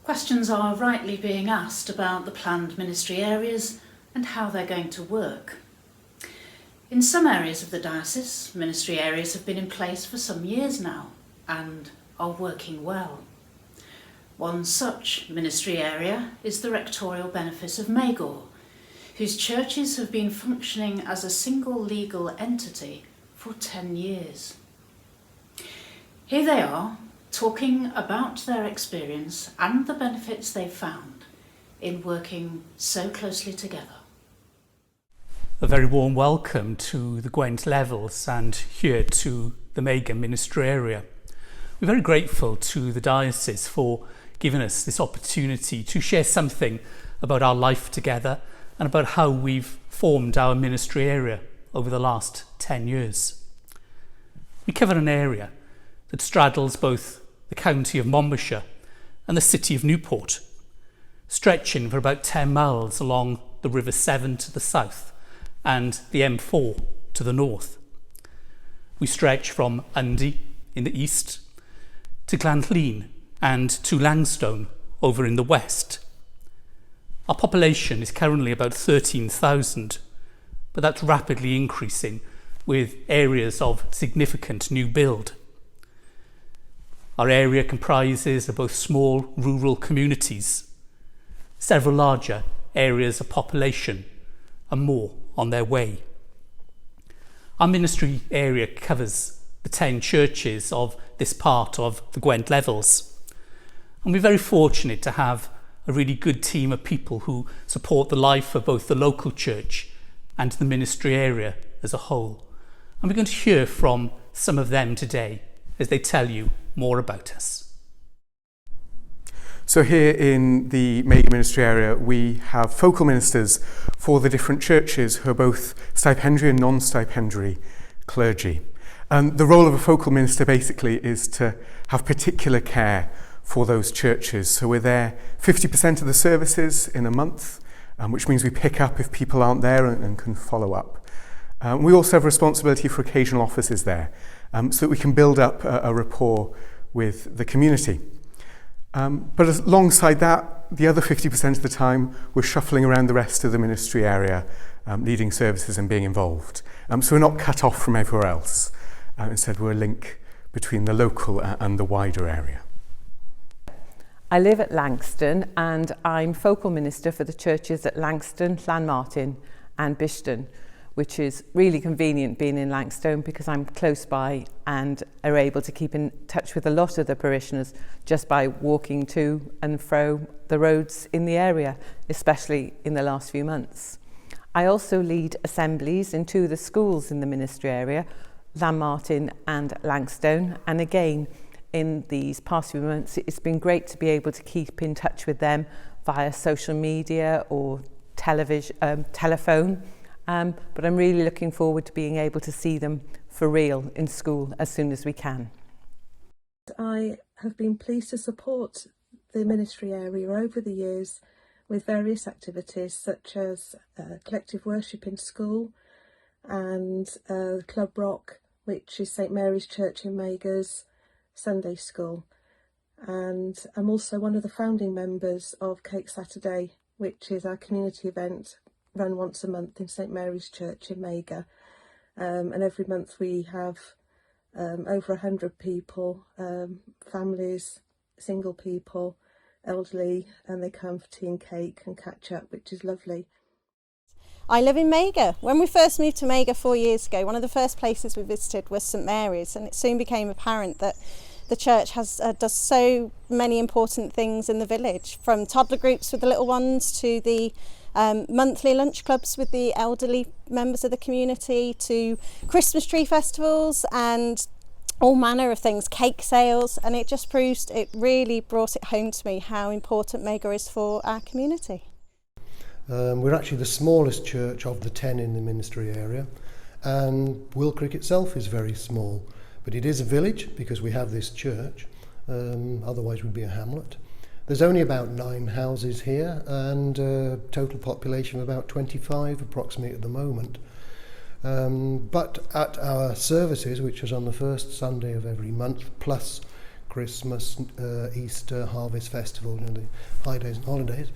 Questions are rightly being asked about the planned ministry areas and how they're going to work. In some areas of the diocese, ministry areas have been in place for some years now and are working well. One such ministry area is the Rectorial Benefice of Magor, whose churches have been functioning as a single legal entity for 10 years. Here they are, talking about their experience and the benefits they've found in working so closely together. A very warm welcome to the Gwent levels and here to the Magor ministry area. We're very grateful to the diocese for giving us this opportunity to share something about our life together and about how we've formed our ministry area over the last 10 years. We cover an area that straddles both the county of Monmouthshire and the city of Newport, stretching for about 10 miles along the River Severn to the south and the M4 to the north. We stretch from Undy in the east to Glantleen and to Langstone over in the west. Our population is currently about 13,000, but that's rapidly increasing with areas of significant new build. Our area comprises of both small rural communities, several larger areas of population, and more on their way. Our ministry area covers the 10 churches of this part of the Gwent levels, and we're very fortunate to have a really good team of people who support the life of both the local church and the ministry area as a whole. And we're going to hear from some of them today as they tell you more about us. So here in the Magor ministry area, we have focal ministers for the different churches who are both stipendiary and non-stipendiary clergy. And the role of a focal minister basically is to have particular care for those churches. So we're there 50% of the services in a month, which means we pick up if people aren't there and can follow up. We also have responsibility for occasional offices there, so that we can build up a rapport with the community. But alongside that, the other 50% of the time, we're shuffling around the rest of the ministry area, leading services and being involved. So we're not cut off from everywhere else. Instead, we're a link between the local and the wider area. I live at Langston and I'm focal minister for the churches at Langston, Llanmartin and Bishton, which is really convenient being in Langstone because I'm close by and are able to keep in touch with a lot of the parishioners just by walking to and fro the roads in the area, especially in the last few months. I also lead assemblies in two of the schools in the ministry area, Llanmartin and Langstone, and again, in these past few months, it's been great to be able to keep in touch with them via social media or telephone. But I'm really looking forward to being able to see them for real in school as soon as we can. I have been pleased to support the ministry area over the years with various activities such as collective worship in school and Club Rock, which is St Mary's Church in Magor's Sunday School. And I'm also one of the founding members of Cake Saturday, which is our community event run once a month in St Mary's Church in Magor, and every month we have over 100 people, families, single people, elderly, and they come for tea and cake and catch up, which is lovely. I live in Magor. When we first moved to Magor 4 years ago, one of the first places we visited was St Mary's, and it soon became apparent that the church does so many important things in the village, from toddler groups with the little ones to the monthly lunch clubs with the elderly members of the community, to Christmas tree festivals and all manner of things, cake sales, and it really brought it home to me how important Magor is for our community. We're actually the smallest church of the 10 in the ministry area, and Wilcrick itself is very small, but it is a village because we have this church, otherwise we'd be a hamlet. There's only about 9 houses here and a total population of about 25 approximately at the moment. But at our services, which is on the first Sunday of every month, plus Christmas, Easter, Harvest Festival, the high days and holidays.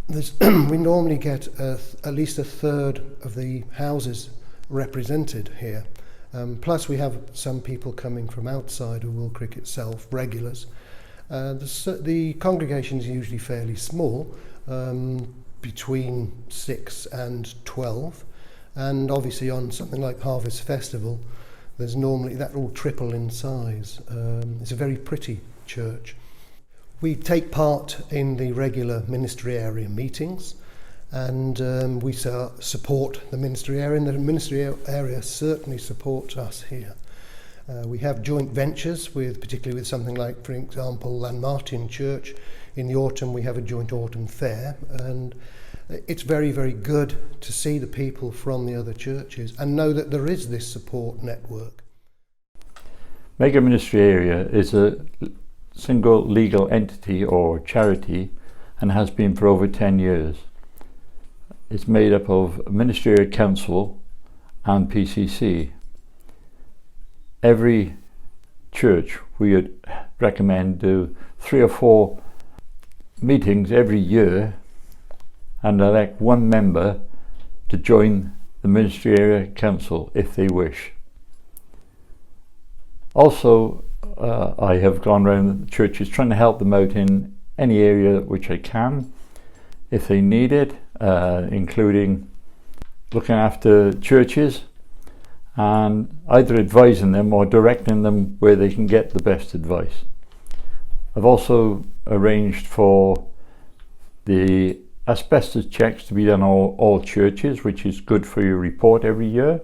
We normally get at least a third of the houses represented here. Plus we have some people coming from outside of Wilcrick itself, regulars. The congregation is usually fairly small, between 6 and 12, and obviously on something like Harvest Festival there's normally that will triple in size. It's a very pretty church. We take part in the regular ministry area meetings, and we support the ministry area, and the ministry area certainly supports us here. We have joint ventures particularly with something like, for example, Llanmartin Church. In the autumn we have a joint autumn fair, and it's very, very good to see the people from the other churches and know that there is this support network. Magor Ministry Area is a single legal entity or charity and has been for over 10 years. It's made up of Ministry Area Council and PCC. Every church we would recommend do 3 or 4 meetings every year and elect one member to join the Ministry Area Council if they wish. Also, I have gone around the churches trying to help them out in any area which I can, if they need it, including looking after churches and either advising them or directing them where they can get the best advice. I've also arranged for the asbestos checks to be done on all churches, which is good for your report every year,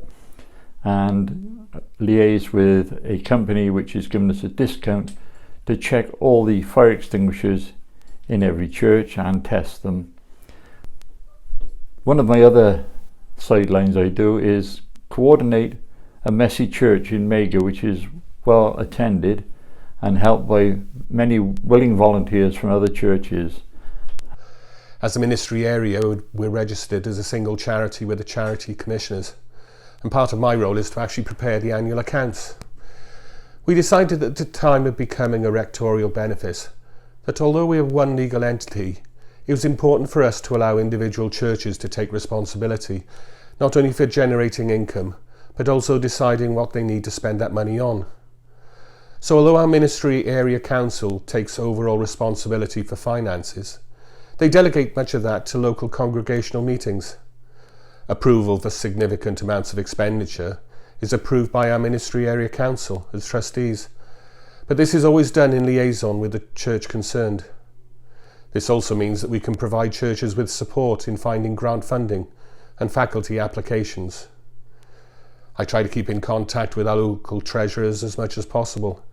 and liaise with a company which has given us a discount to check all the fire extinguishers in every church and test them. One of my other sidelines I do is coordinate a messy church in Magor which is well attended and helped by many willing volunteers from other churches. As a ministry area, we're registered as a single charity with the charity commissioners, and part of my role is to actually prepare the annual accounts. We decided at the time of becoming a rectorial benefice that although we have one legal entity, it was important for us to allow individual churches to take responsibility, not only for generating income, but also deciding what they need to spend that money on. So although our ministry area council takes overall responsibility for finances, they delegate much of that to local congregational meetings. Approval for significant amounts of expenditure is approved by our ministry area council as trustees, but this is always done in liaison with the church concerned. This also means that we can provide churches with support in finding grant funding and faculty applications. I try to keep in contact with our local treasurers as much as possible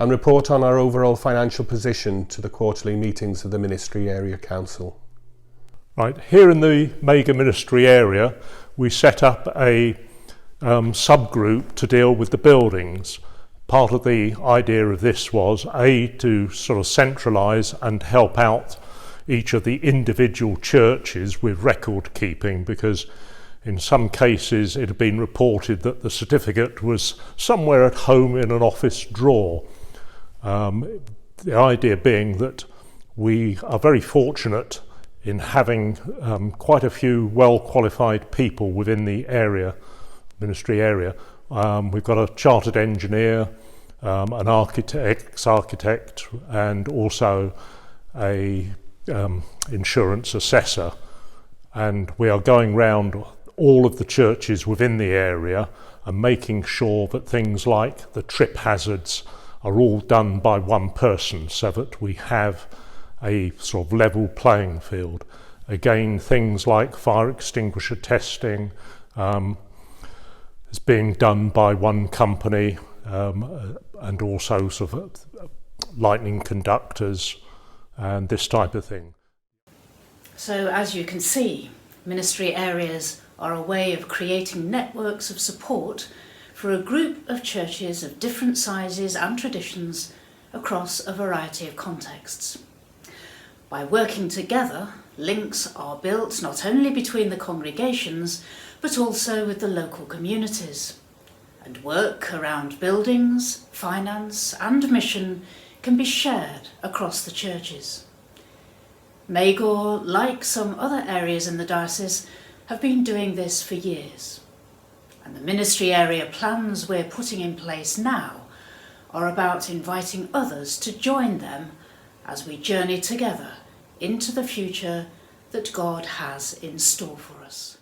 and report on our overall financial position to the quarterly meetings of the Ministry Area Council. Right, here in the Magor Ministry Area we set up a subgroup to deal with the buildings. Part of the idea of this was to sort of centralise and help out each of the individual churches with record keeping, because in some cases it had been reported that the certificate was somewhere at home in an office drawer. The idea being that we are very fortunate in having quite a few well-qualified people within the area, ministry area. We've got a chartered engineer, an ex-architect, and also a insurance assessor, and we are going round all of the churches within the area and making sure that things like the trip hazards are all done by one person so that we have a sort of level playing field. Again, things like fire extinguisher testing is being done by one company, and also sort of lightning conductors and this type of thing. So as you can see, ministry areas are a way of creating networks of support for a group of churches of different sizes and traditions across a variety of contexts. By working together, links are built not only between the congregations, but also with the local communities. and work around buildings, finance and mission can be shared across the churches. Magor, like some other areas in the diocese, have been doing this for years. And the ministry area plans we're putting in place now are about inviting others to join them as we journey together into the future that God has in store for us.